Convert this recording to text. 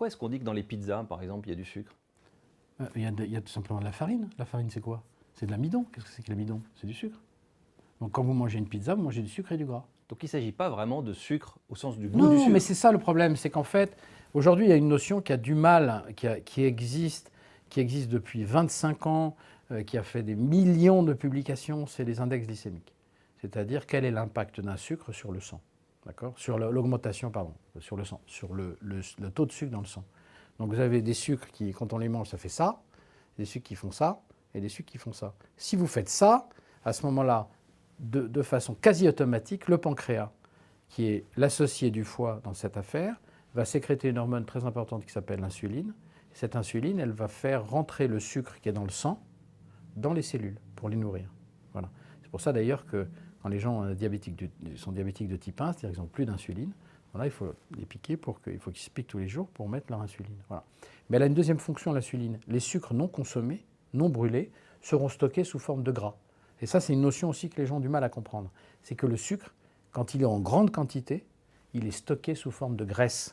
pourquoi est-ce qu'on dit que dans les pizzas, par exemple, il y a du sucre? Il y a tout simplement de la farine. La farine, c'est quoi? C'est de l'amidon. Qu'est-ce que c'est que l'amidon? C'est du sucre. Donc quand vous mangez une pizza, vous mangez du sucre et du gras. Donc il ne s'agit pas vraiment de sucre au sens du goût du Non, sucre. mais c'est ça le problème. C'est qu'en fait, aujourd'hui, il y a une notion qui a du mal, qui existe depuis 25 ans, qui a fait des millions de publications, c'est les index glycémiques. C'est-à-dire quel est l'impact d'un sucre sur le sang. D'accord? Sur l'augmentation, pardon, sur le sang, sur le taux de sucre dans le sang. Donc vous avez des sucres qui, quand on les mange, ça fait ça, des sucres qui font ça, et des sucres qui font ça. Si vous faites ça, à ce moment-là, de façon quasi automatique, le pancréas, qui est l'associé du foie dans cette affaire, va sécréter une hormone très importante qui s'appelle l'insuline. Cette insuline, elle va faire rentrer le sucre qui est dans le sang dans les cellules pour les nourrir. Voilà. C'est pour ça d'ailleurs que quand les gens sont diabétiques de type 1, c'est-à-dire qu'ils n'ont plus d'insuline, voilà, il faut les piquer il faut qu'ils se piquent tous les jours pour mettre leur insuline. Voilà. Mais elle a une deuxième fonction, l'insuline. Les sucres non consommés, non brûlés, seront stockés sous forme de gras. Et ça, c'est une notion aussi que les gens ont du mal à comprendre. C'est que le sucre, quand il est en grande quantité, il est stocké sous forme de graisse.